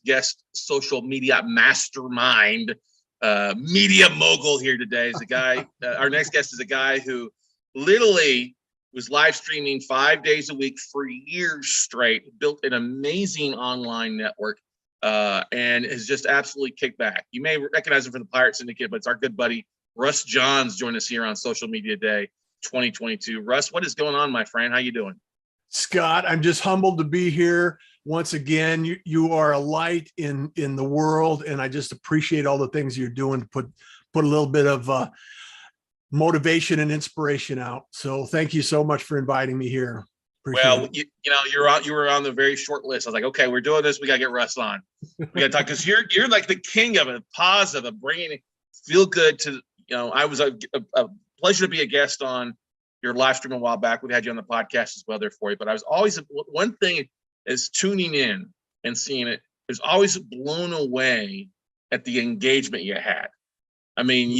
guest social media mastermind, media mogul here today is a guy. Our next guest is a guy who literally was live streaming 5 days a week for years straight, built an amazing online network, and has just absolutely kicked back. You may recognize him from the Pirate Syndicate, but it's our good buddy Russ Johns joined us here on Social Media Day 2022. Russ, what is going on, my friend? How you doing? Scott, I'm just humbled to be here once again. You are a light in the world, and I just appreciate all the things you're doing to put a little bit of motivation and inspiration out. So thank you so much for inviting me here. Well, you were on the very short list. I was like, okay, we're doing this. We got to get Russ on. We got to talk, because you're like the king of it, positive, of bringing feel good to, I was a pleasure to be a guest on your live stream a while back. We've had you on the podcast as well there for you, but I was always, one thing is tuning in and seeing it, I was always blown away at the engagement you had. I mean,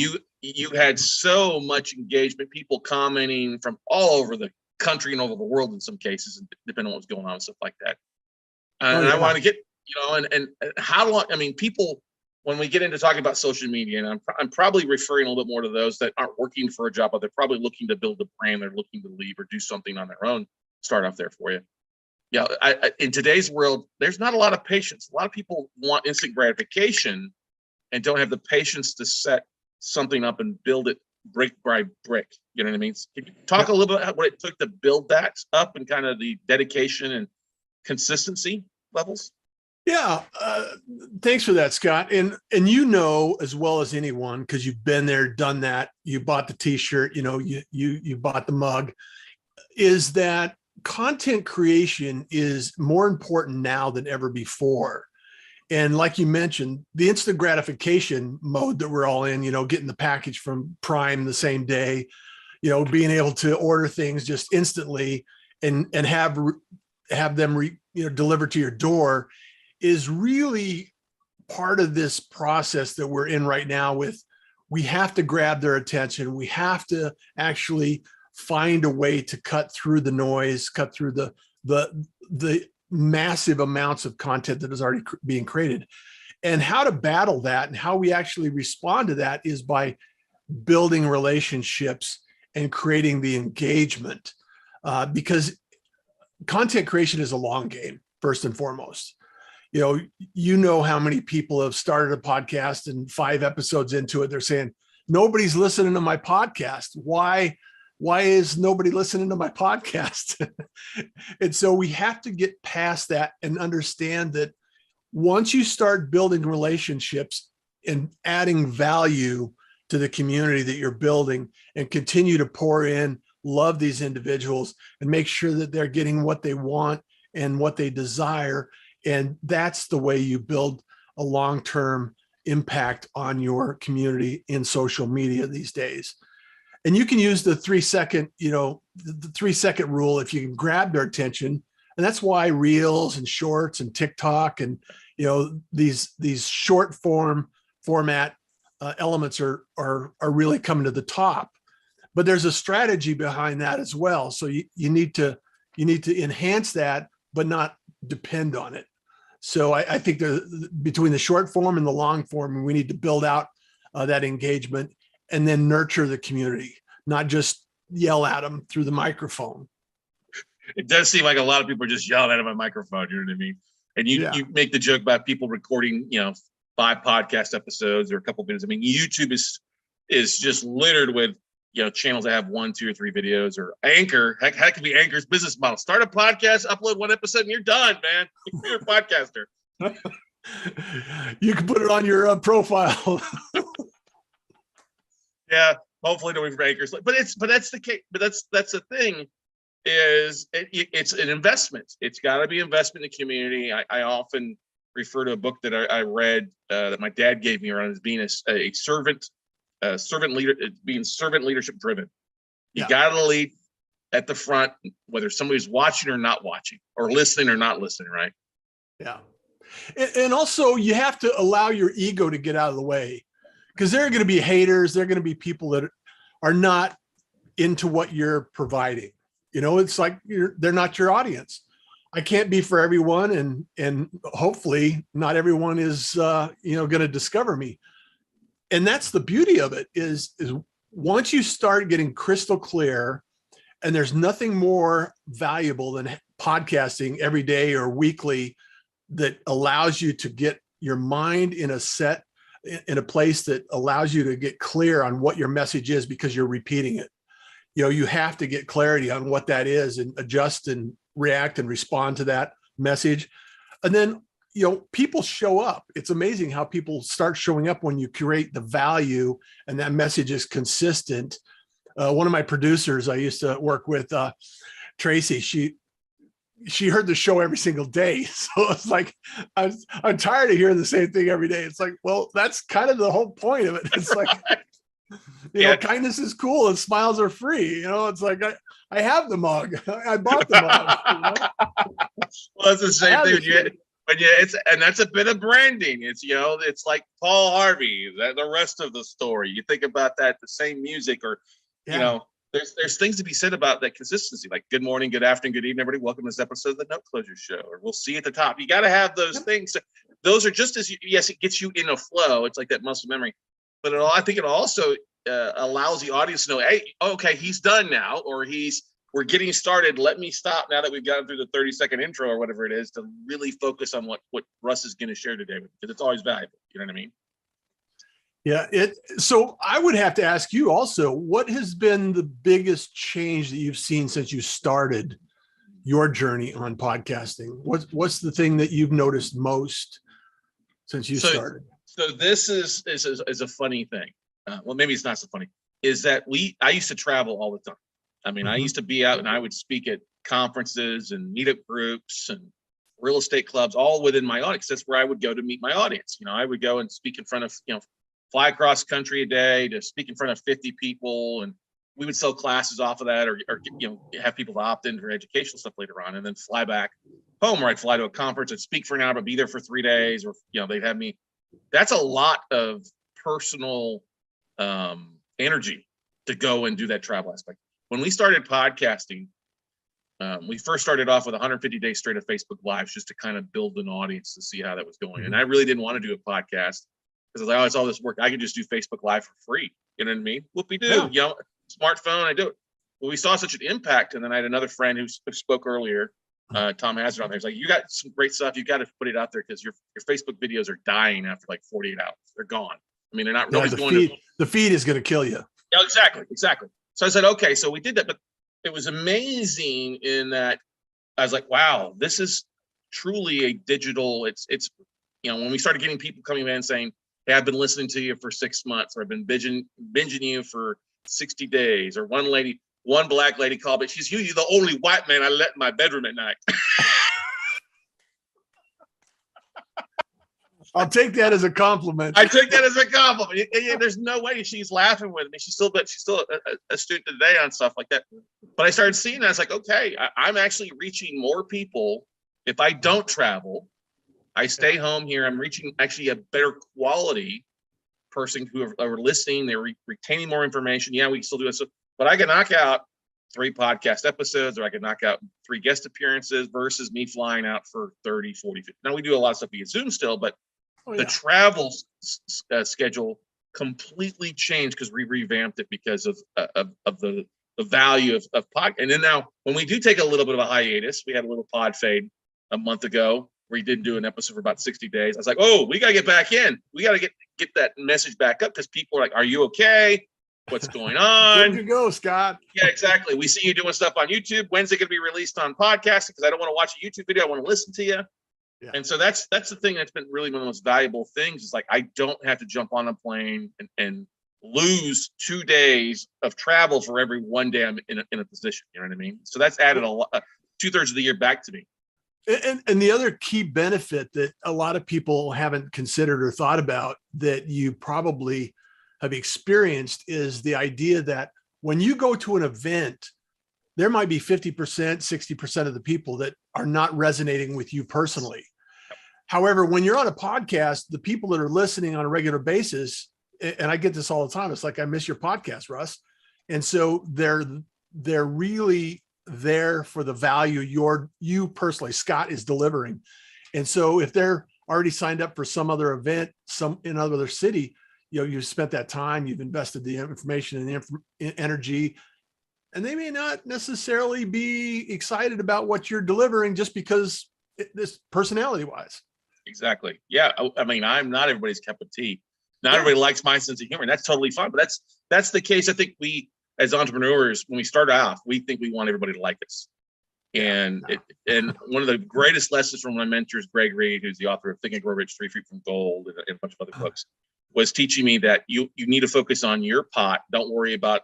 you had so much engagement, people commenting from all over the country and over the world in some cases, depending on what's going on and stuff like that. And I want to get, and how long, I mean, people, when we get into talking about social media, and I'm probably referring a little bit more to those that aren't working for a job, but they're probably looking to build a brand, they're looking to leave or do something on their own, start off there for you. Yeah, in today's world, there's not a lot of patience. A lot of people want instant gratification and don't have the patience to set something up and build it brick by brick. You know what I mean? Can you talk a little bit about what it took to build that up and kind of the dedication and consistency levels? Yeah, thanks for that, Scott. And as well as anyone, because you've been there, done that, you bought the t-shirt, you bought the mug, is that content creation is more important now than ever before. And like you mentioned, the instant gratification mode that we're all in, getting the package from Prime the same day, being able to order things just instantly and have them delivered to your door is really part of this process that we're in right now. We have to grab their attention. We have to actually find a way to cut through the noise, cut through the massive amounts of content that is already being created. And how to battle that and how we actually respond to that is by building relationships and creating the engagement, because content creation is a long game, first and foremost. How many people have started a podcast and 5 episodes into it, they're saying, nobody's listening to my podcast. Why is nobody listening to my podcast? And so we have to get past that and understand that once you start building relationships and adding value to the community that you're building and continue to pour in, love these individuals and make sure that they're getting what they want and what they desire. And that's the way you build a long-term impact on your community in social media these days. And you can use the 3-second, the 3-second rule if you can grab their attention. And that's why Reels and Shorts and TikTok and, these short format elements are really coming to the top. But there's a strategy behind that as well. So you need to enhance that, but not depend on it. So I think between the short form and the long form, we need to build out that engagement and then nurture the community, not just yell at them through the microphone. It does seem like a lot of people are just yelling at them on a microphone, you know what I mean? And you make the joke about people recording, 5 podcast episodes or a couple of videos. I mean, YouTube is just littered with, channels that have 1, 2, or 3 videos, or Anchor. Heck, that could be Anchor's business model. Start a podcast, upload 1 episode, and you're done, man. You're a podcaster. You can put it on your profile. Yeah, hopefully nobody from Anchor's. But that's the case. But that's the thing. It's an investment. It's got to be investment in the community. I often refer to a book that I read that my dad gave me around as being a servant leader, being servant leadership driven. You got to lead at the front, whether somebody's watching or not watching, or listening or not listening, right? Yeah. And also you have to allow your ego to get out of the way, because there are going to be haters. There are going to be people that are not into what you're providing. It's like they're not your audience. I can't be for everyone, and hopefully not everyone is going to discover me. And that's the beauty of it is once you start getting crystal clear, and there's nothing more valuable than podcasting every day or weekly that allows you to get your mind in a place that allows you to get clear on what your message is, because you're repeating it. You have to get clarity on what that is and adjust and react and respond to that message. And then, people show up. It's amazing how people start showing up when you create the value and that message is consistent. One of my producers I used to work with, Tracy, she heard the show every single day. So it's like, I'm tired of hearing the same thing every day. It's like, well, that's kind of the whole point of it. It's like, kindness is cool and smiles are free. It's like, I have the mug. I bought the mug. Well, it's the same thing. And that's a bit of branding. It's like Paul Harvey, the rest of the story. You think about that, the same music, or, there's things to be said about that consistency, like good morning, good afternoon, good evening, everybody. Welcome to this episode of the Note Closure Show, or we'll see you at the top. You got to have those things. Those are just yes, it gets you in a flow. It's like that muscle memory, but I think it also allows the audience to know, hey, okay, he's done now, or we're getting started. Let me stop now that we've gotten through the 30-second intro or whatever it is, to really focus on what Russ is going to share today, because it's always valuable. You know what I mean? Yeah. So I would have to ask you also, what has been the biggest change that you've seen since you started your journey on podcasting? What's the thing that you've noticed most since you started? So this is a funny thing. Well, maybe it's not so funny. Is that I used to travel all the time. I mean, I used to be out and I would speak at conferences and meetup groups and real estate clubs, all within my audience. That's where I would go to meet my audience. I would go and speak in front of, fly across country a day to speak in front of 50 people. And we would sell classes off of that, or have people opt in for educational stuff later on, and then fly back home, or I'd fly to a conference and speak for an hour, but be there for 3 days, or, they'd have me. That's a lot of personal energy to go and do that travel aspect. When we started podcasting, we first started off with 150 days straight of Facebook Lives, just to kind of build an audience to see how that was going. And I really didn't want to do a podcast, because I was like, oh, it's all this work. I could just do Facebook Live for free. You know what I mean? Whoop-de-doo, smartphone, I do it. Well, we saw such an impact. And then I had another friend who spoke earlier, Tom Hazard, on there. He's like, you got some great stuff. You got to put it out there, because your Facebook videos are dying after like 48 hours. They're gone. I mean, they're not. The feed is going to kill you. Yeah, exactly. So I said, okay, so we did that, but it was amazing in that I was like, wow, this is truly a digital. It's when we started getting people coming in saying, hey, I've been listening to you for 6 months, or I've been binging you for 60 days, or one black lady called, but she's usually the only white man I let in my bedroom at night. I'll take that as a compliment. I take that as a compliment. There's no way she's laughing with me. She's still a student today on stuff like that. But I started seeing that. I was like, okay, I'm actually reaching more people. If I don't travel, I stay home here. I'm reaching actually a better quality person who are listening. They're retaining more information. Yeah, we can still do it. But I can knock out 3 podcast episodes, or I can knock out 3 guest appearances, versus me flying out for 30, 40, 50. Now we do a lot of stuff via Zoom still, but the travel schedule completely changed because we revamped it because of the value of pod. And then now when we do take a little bit of a hiatus, we had a little pod fade a month ago. We didn't do an episode for about 60 days. I was like, oh, we got to get back in. We got to get that message back up, because people are like, are you okay? What's going on? Good to go, Scott. Yeah, exactly. We see you doing stuff on YouTube. When's it going to be released on podcasting? Because I don't want to watch a YouTube video. I want to listen to you. Yeah. And so that's the thing that's been really one of the most valuable things, is like, I don't have to jump on a plane and lose 2 days of travel for every 1 day I'm in a position. You know what I mean? So that's added a lot, 2/3 of the year back to me. And the other key benefit that a lot of people haven't considered or thought about, that you probably have experienced, is the idea that when you go to an event, there might be 50%, 60% of the people that are not resonating with you personally. However, when you're on a podcast, the people that are listening on a regular basis, and I get this all the time, it's like, I miss your podcast, Russ. And so they're really there for the value you personally, Scott, is delivering. And so if they're already signed up for some other event, some in another city, you've spent that time, you've invested the information and the energy, and they may not necessarily be excited about what you're delivering just because this personality wise. Exactly. Yeah. I mean, I'm not everybody's cup of tea. Not everybody likes my sense of humor, and that's totally fine. But that's the case. I think we, as entrepreneurs, when we start off, we think we want everybody to like us. And one of the greatest lessons from my mentors, Greg Reed, who's the author of Think and Grow Rich, 3 Feet from Gold, and a bunch of other books, was teaching me that you need to focus on your pot. Don't worry about,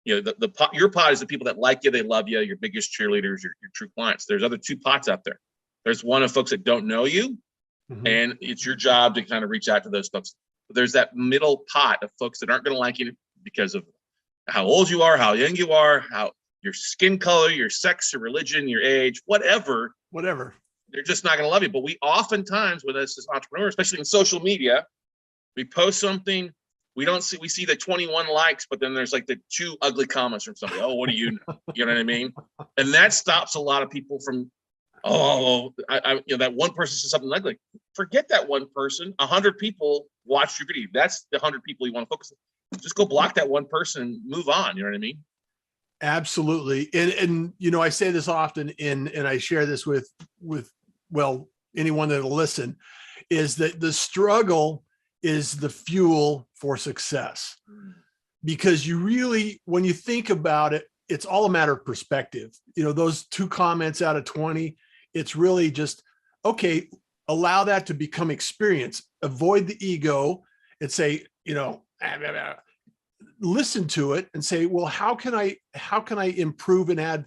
the pot. Your pot is the people that like you, they love you, your biggest cheerleaders, your true clients. There's other 2 pots out there. There's one of folks that don't know you, and it's your job to kind of reach out to those folks. But there's that middle pot of folks that aren't going to like you because of how old you are, how young you are, how your skin color, your sex, your religion, your age, whatever. They're just not going to love you. But we oftentimes, with us as entrepreneurs, especially in social media, we post something, we see the 21 likes, but then there's like the 2 ugly comments from somebody. Oh, what do you know? You know what I mean? And that stops a lot of people from, that one person said something ugly. Forget that one person. 100 people watched your video. That's the 100 people you want to focus on. Just go block that one person and move on. You know what I mean? Absolutely. And I say this often, and I share this with anyone that'll listen, is that the struggle is the fuel for success. Because you really, when you think about it, it's all a matter of perspective. Those 2 comments out of 20, it's really just, okay, allow that to become experience, avoid the ego and say, listen to it and say, well, how can I improve and add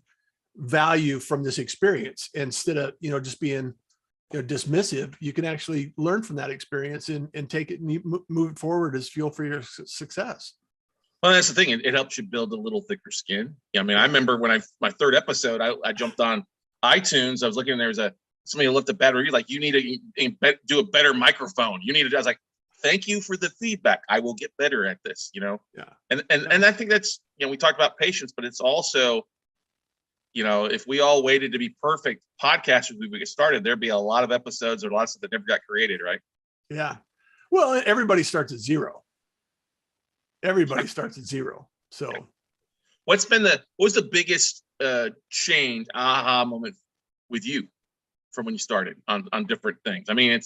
value from this experience? Instead of, just being dismissive, you can actually learn from that experience and take it and move it forward as fuel for your success. Well, that's the thing. It helps you build a little thicker skin. I mean, I remember when my 3rd episode, I jumped on iTunes. I was looking, and there was somebody left a bad review, like, you need to do a better microphone. I was like, thank you for the feedback. I will get better at this, Yeah. And I think that's, we talked about patience, but it's also, if we all waited to be perfect podcasters when we get started, there'd be a lot of episodes or lots that never got created, right? Yeah. Well, everybody starts at zero. So what was the biggest change, aha moment with you from when you started on different things? I mean,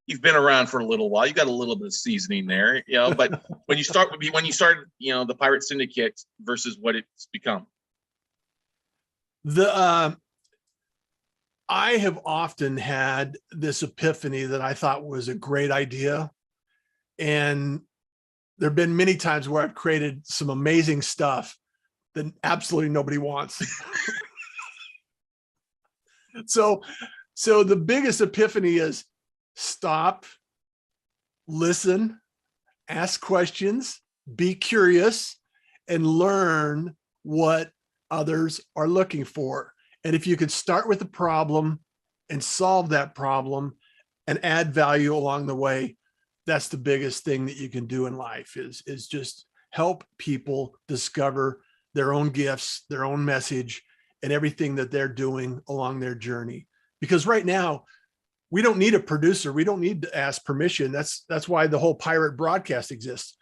you've been around for a little while. You got a little bit of seasoning there, but when you started, the Pirate Syndicate versus what it's become. I have often had this epiphany that I thought was a great idea. And there've been many times where I've created some amazing stuff that absolutely nobody wants. So the biggest epiphany is stop, listen, ask questions, be curious, and learn what others are looking for. And if you could start with a problem and solve that problem and add value along the way, that's the biggest thing that you can do in life is just help people discover their own gifts, their own message, and everything that they're doing along their journey. Because right now, we don't need a producer. We don't need to ask permission. That's why the whole pirate broadcast exists.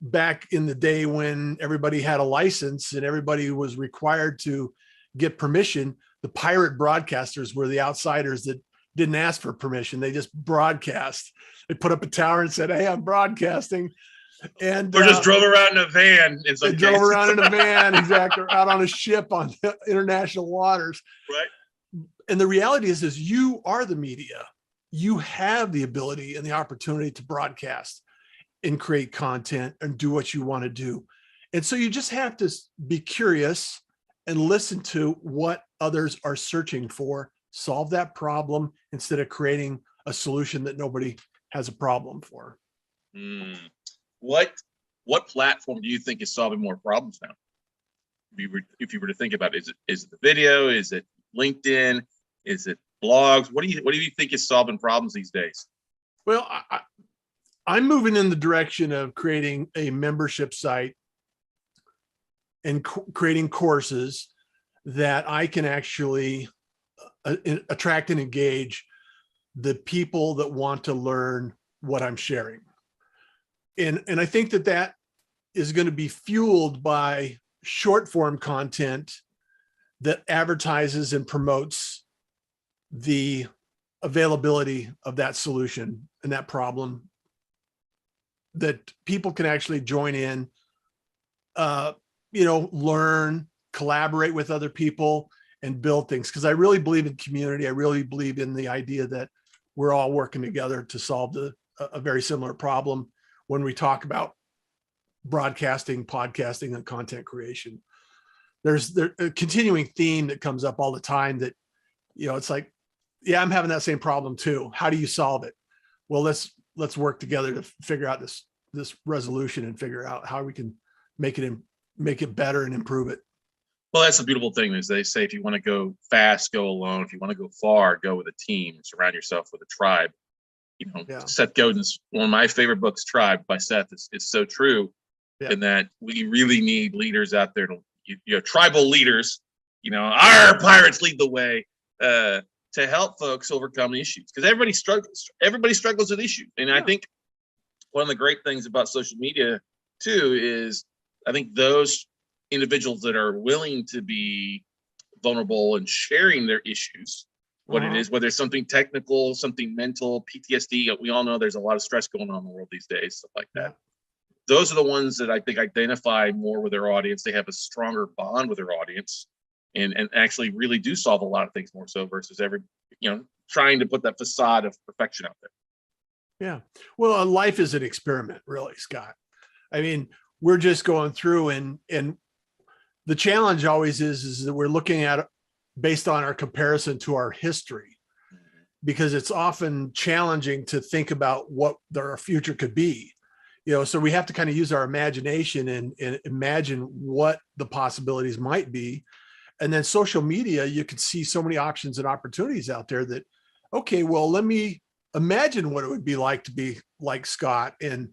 Back in the day when everybody had a license and everybody was required to get permission, the pirate broadcasters were the outsiders that didn't ask for permission. They just broadcast. They put up a tower and said, "Hey, I'm broadcasting." And or just drove around in a van. They drove around in a van, exactly, out on a ship on international waters. Right. And the reality is you are the media. You have the ability and the opportunity to broadcast and create content and do what you want to do. And so you just have to be curious and listen to what others are searching for, solve that problem instead of creating a solution that nobody has a problem for. What platform do you think is solving more problems now? If you were to think about it, is it the video? Is it LinkedIn? Is it blogs? What do you think is solving problems these days? Well, I'm moving in the direction of creating a membership site and creating courses that I can actually attract and engage the people that want to learn what I'm sharing. And I think that is going to be fueled by short form content that advertises and promotes the availability of that solution and that problem, that people can actually join in, learn, collaborate with other people and build things. Because I really believe in community. I really believe in the idea that we're all working together to solve a very similar problem when we talk about broadcasting, podcasting, and content creation. There's a continuing theme that comes up all the time that, it's like, yeah, I'm having that same problem too. How do you solve it? Well, let's work together to figure out this resolution and figure out how we can make it better and improve it. Well, that's the beautiful thing is they say, if you want to go fast, go alone. If you want to go far, go with a team. Surround yourself with a tribe. Seth Godin's one of my favorite books, Tribe by Seth, is so true. Yeah. In that we really need leaders out there tribal leaders, our pirates lead the way, to help folks overcome issues, because everybody struggles with issues. And I think one of the great things about social media too is I think those individuals that are willing to be vulnerable and sharing their issues, what it is, whether it's something technical, something mental, PTSD. We all know there's a lot of stress going on in the world these days, stuff like that. Those are the ones that I think identify more with their audience. They have a stronger bond with their audience and actually really do solve a lot of things more so versus trying to put that facade of perfection out there. Yeah. Well, life is an experiment, really, Scott. I mean, we're just going through and the challenge always is that we're looking at it based on our comparison to our history, because it's often challenging to think about what our future could be. So we have to kind of use our imagination and imagine what the possibilities might be. And then social media, you can see so many options and opportunities out there that, okay, well, let me imagine what it would be like to be like Scott and,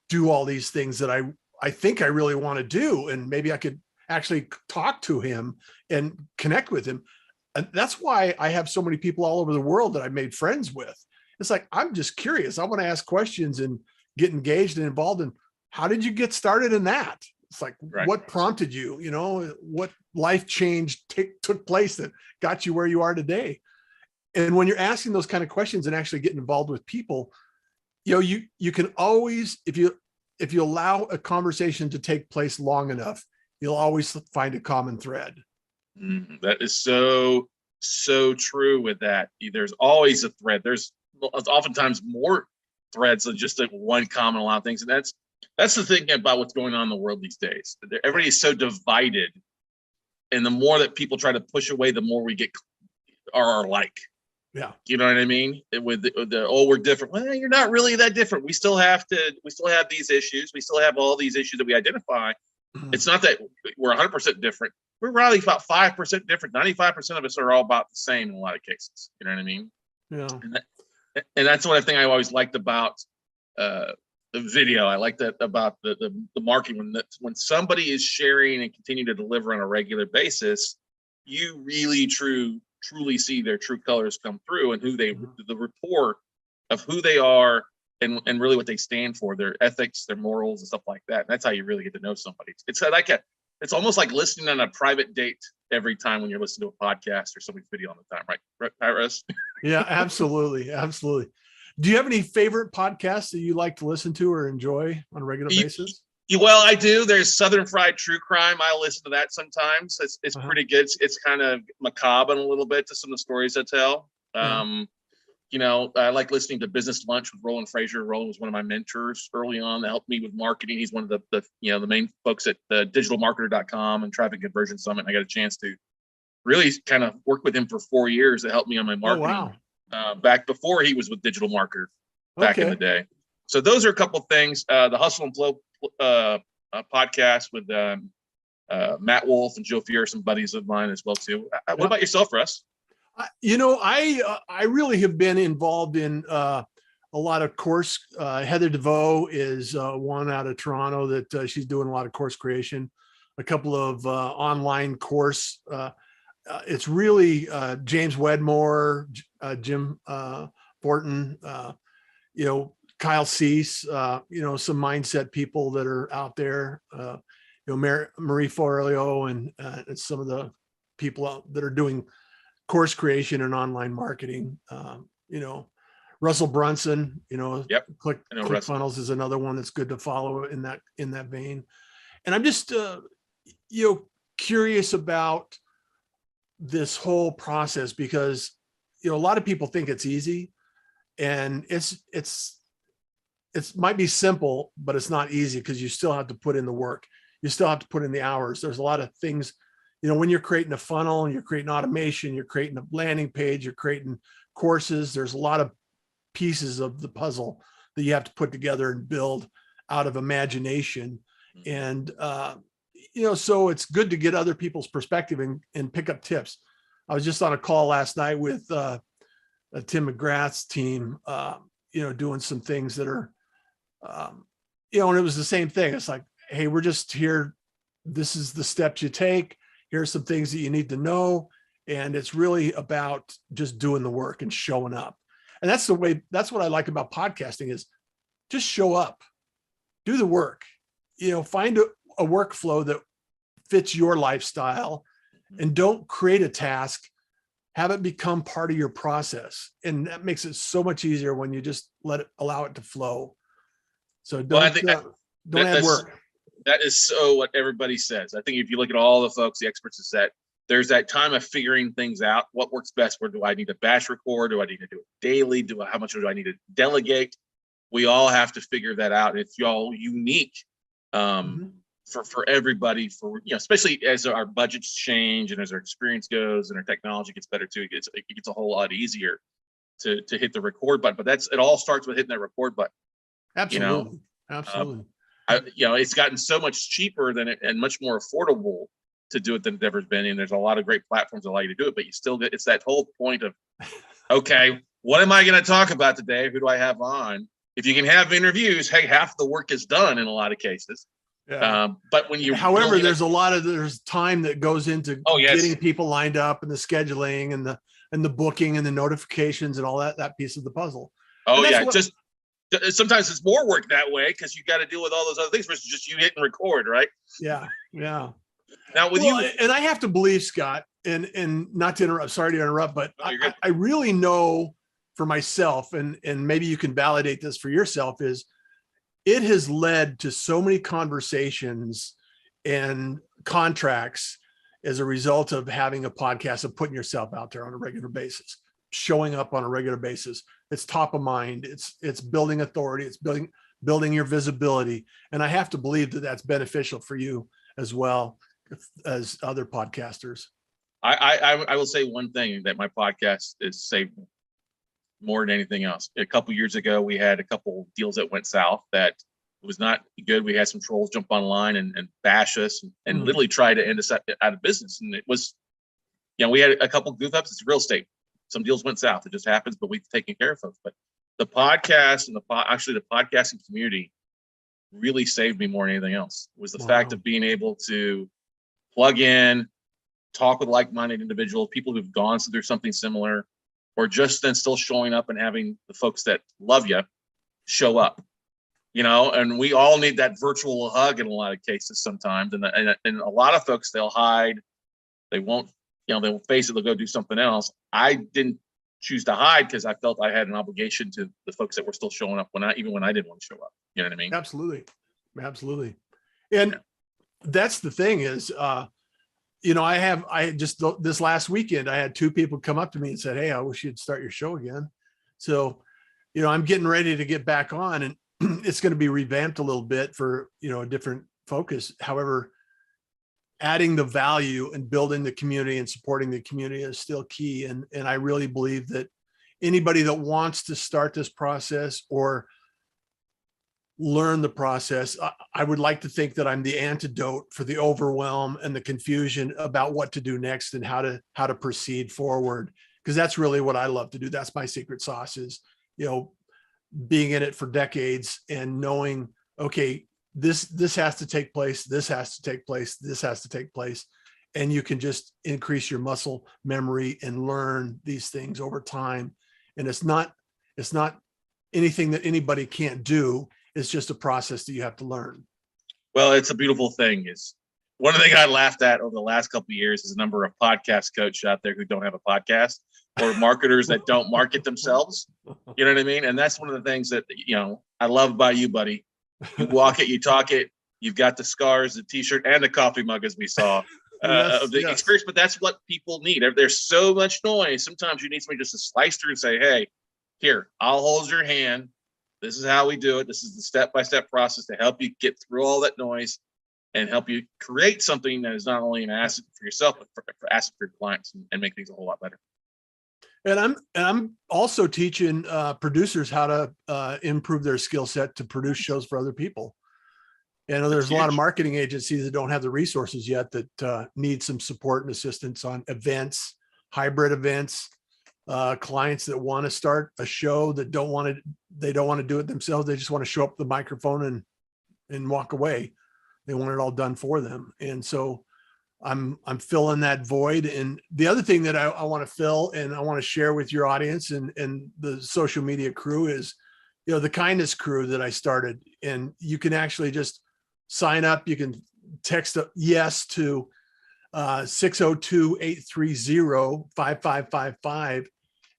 do all these things that I think I really want to do. And maybe I could actually talk to him and connect with him. And that's why I have so many people all over the world that I made friends with. It's like, I'm just curious. I want to ask questions and get engaged and involved. And how did you get started in that? It's like, what prompted you, what life change took place that got you where you are today? And when you're asking those kind of questions and actually getting involved with people, you can always, if you allow a conversation to take place long enough, you'll always find a common thread. That is so true with that. There's always a thread. There's oftentimes more threads than just one common, a lot of things. And that's the thing about what's going on in the world these days. Everybody is so divided. And the more that people try to push away, the more we are alike. Yeah. You know what I mean? With we're different. Well, you're not really that different. We still have these issues. We still have all these issues that we identify. It's not that we're 100% different. We're probably about 5% different. 95% of us are all about the same in a lot of cases. You know what I mean? Yeah. And that's one thing I always liked about the video. I like that about the marketing. When somebody is sharing and continue to deliver on a regular basis, you really truly see their true colors come through and the rapport of who they are and really what they stand for, their ethics, their morals and stuff like that. And that's how you really get to know somebody. It's almost like listening on a private date every time when you're listening to a podcast or somebody's video on the time, right, Russ? Yeah, absolutely. Absolutely. Do you have any favorite podcasts that you like to listen to or enjoy on a regular basis? Well, I do. There's Southern Fried True Crime. I listen to that sometimes. It's pretty good. It's kind of macabre a little bit to some of the stories I tell. I like listening to Business Lunch with Roland Frazier. Roland was one of my mentors early on that helped me with marketing. He's one of the main folks at digitalmarketer.com and Traffic Conversion Summit. And I got a chance to really kind of work with him for 4 years to help me on my marketing. Back before he was with Digital Marketer back in the day. So those are a couple of things. The Hustle and Flow podcast with Matt Wolf and Joe Fier, some buddies of mine as well too. What about yourself, Russ? I really have been involved in a lot of course. Heather DeVoe is one out of Toronto that she's doing a lot of course creation. a couple of online course. It's really James Wedmore, Jim Fortin, Kyle Cease, some mindset people that are out there, Marie Forleo and some of the people that are doing course creation and online marketing. Russell Brunson, Yep. ClickFunnels is another one that's good to follow in that vein. And I'm just, curious about this whole process because, a lot of people think it's easy, and it might be simple, but it's not easy because you still have to put in the work. You still have to put in the hours. There's a lot of things, when you're creating a funnel and you're creating automation, you're creating a landing page, you're creating courses, there's a lot of pieces of the puzzle that you have to put together and build out of imagination. And, so it's good to get other people's perspective and pick up tips. I was just on a call last night with Tim McGrath's team, doing some things that are, and it was the same thing. It's like, hey, we're just here. This is the steps you take. Here's some things that you need to know. And it's really about just doing the work and showing up. And that's what I like about podcasting is just show up, do the work, find a workflow that fits your lifestyle, and don't create a task, have it become part of your process. And that makes it so much easier when you just allow it to flow. So don't add work. That is so what everybody says. I think if you look at all the folks, the experts have said, there's that time of figuring things out. What works best? Where do I need to batch record? Do I need to do it daily? How much do I need to delegate? We all have to figure that out. It's all unique for everybody, especially as our budgets change and as our experience goes and our technology gets better too. It gets a whole lot easier to hit the record button. But it all starts with hitting that record button. Absolutely. Absolutely. It's gotten so much cheaper and much more affordable to do it than it ever been. And there's a lot of great platforms that allow you to do it, but it's that whole point of, okay, what am I going to talk about today? Who do I have on? If you can have interviews, hey, half the work is done in a lot of cases. Yeah. But when you, however, there's time that goes into getting people lined up and the scheduling and the booking and the notifications and all that piece of the puzzle. Oh yeah. Sometimes it's more work that way because you got to deal with all those other things versus just you hit and record, right? Yeah. Yeah. Now with you, and I have to believe, Scott, and not to interrupt, sorry to interrupt, but I really know for myself, and maybe you can validate this for yourself, is it has led to so many conversations and contracts as a result of having a podcast, of putting yourself out there on a regular basis, showing up on a regular basis. It's top of mind. It's building authority. It's building your visibility. And I have to believe that that's beneficial for you as well as other podcasters. I will say one thing that my podcast is saved more than anything else. A couple years ago, we had a couple deals that went south that was not good. We had some trolls jump online and bash us and literally try to end us out of business. And it was, we had a couple goof ups. It's real estate. Some deals went south. It just happens, but we've taken care of folks. But the podcast and the podcasting community really saved me more than anything else. It was the fact of being able to plug in, talk with like-minded individuals, people who've gone through something similar, or just then still showing up and having the folks that love you show up, and we all need that virtual hug in a lot of cases sometimes. And a lot of folks, they'll hide, they won't face it, they'll go do something else. I didn't choose to hide because I felt I had an obligation to the folks that were still showing up even when I didn't want to show up. You know what I mean? Absolutely. Absolutely. And that's the thing is, this last weekend, I had two people come up to me and said, hey, I wish you'd start your show again. So, I'm getting ready to get back on, and it's going to be revamped a little bit for, a different focus. However, adding the value and building the community and supporting the community is still key. And I really believe that anybody that wants to start this process or learn the process, I would like to think that I'm the antidote for the overwhelm and the confusion about what to do next and how to proceed forward. Because that's really what I love to do. That's my secret sauce is, being in it for decades and knowing, okay, this has to take place. This has to take place. This has to take place. And you can just increase your muscle memory and learn these things over time. And it's not anything that anybody can't do. It's just a process that you have to learn. Well, it's a beautiful thing. Is one thing I laughed at over the last couple of years is the number of podcast coaches out there who don't have a podcast, or marketers that don't market themselves. You know what I mean? And that's one of the things that, I love about you, buddy. You walk it, you talk it. You've got the scars, the t-shirt, and the coffee mug, as we saw. Of the experience, but that's what people need. There's so much noise. Sometimes you need somebody just to slice through and say, hey, here, I'll hold your hand. This is how we do it. This is the step-by-step process to help you get through all that noise and help you create something that is not only an asset for yourself, but for asset for your clients, and make things a whole lot better. And I'm also teaching producers how to improve their skill set to produce shows for other people. And there's a lot of marketing agencies that don't have the resources yet that need some support and assistance on events, hybrid events, clients that want to start a show that they don't want to do it themselves. They just want to show up the microphone and walk away. They want it all done for them. And so I'm filling that void. And the other thing that I want to fill and I want to share with your audience and the social media crew is, the kindness crew that I started. And you can actually just sign up. You can text a yes to 602-830-5555.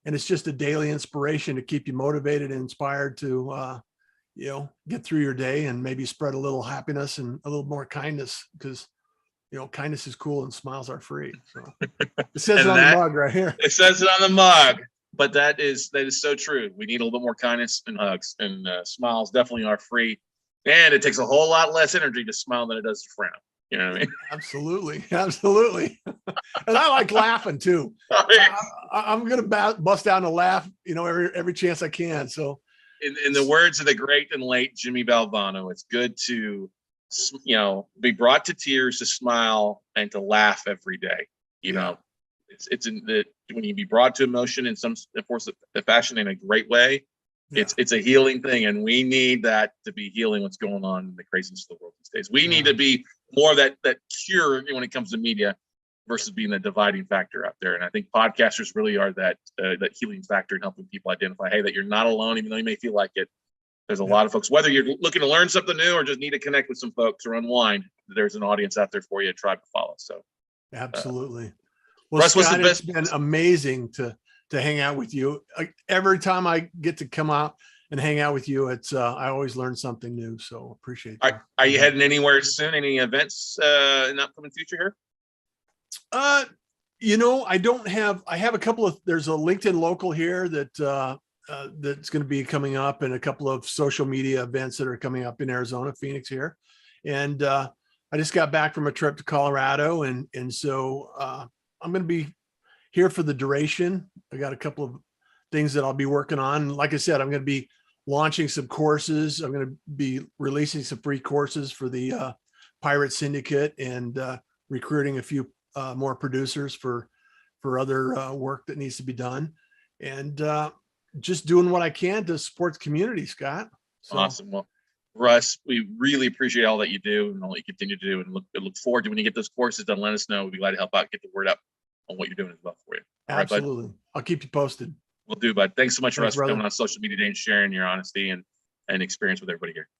And it's just a daily inspiration to keep you motivated and inspired to, get through your day and maybe spread a little happiness and a little more kindness, because, kindness is cool and smiles are free. So it says it on the mug right here. It says it on the mug, but that is so true. We need a little bit more kindness and hugs, and smiles definitely are free. And it takes a whole lot less energy to smile than it does to frown. You know what I mean? Absolutely. Absolutely. And I like laughing too. I'm going to bust down and laugh, every chance I can. So in the words of the great and late Jimmy Valvano, it's good to, be brought to tears, to smile, and to laugh every day. It's in the, when you be brought to emotion in some fashion in a great way, it's a healing thing, and we need that to be healing what's going on in the craziness of the world these days. We need to be more of that cure when it comes to media versus being the dividing factor out there. And I think podcasters really are that healing factor in helping people identify, hey, that you're not alone, even though you may feel like it. There's a lot of folks, whether you're looking to learn something new or just need to connect with some folks or unwind, there's an audience out there for you, a tribe to follow. So absolutely. Well, Russ, Scott, it's been amazing to hang out with you. Every time I get to come out and hang out with you, it's I always learn something new. So appreciate that. Are you heading anywhere soon? Any events in the upcoming future here? I have a couple of, there's a LinkedIn local here that that's going to be coming up, and a couple of social media events that are coming up in Arizona, Phoenix here. And I just got back from a trip to Colorado. And so I'm going to be here for the duration. I got a couple of things that I'll be working on. Like I said, I'm going to be launching some courses. I'm going to be releasing some free courses for the Pirate Syndicate, and recruiting a few more producers for other work that needs to be done, and just doing what I can to support the community, Scott. So. Awesome. Well, Russ, we really appreciate all that you do and all that you continue to do, and look forward to when you get those courses done. Let us know. We'd be glad to help out, get the word out on what you're doing as well for you. Absolutely. Right, I'll keep you posted. We'll do, bud. Thanks so much, Russ, for brother. coming on social media today and sharing your honesty and experience with everybody here.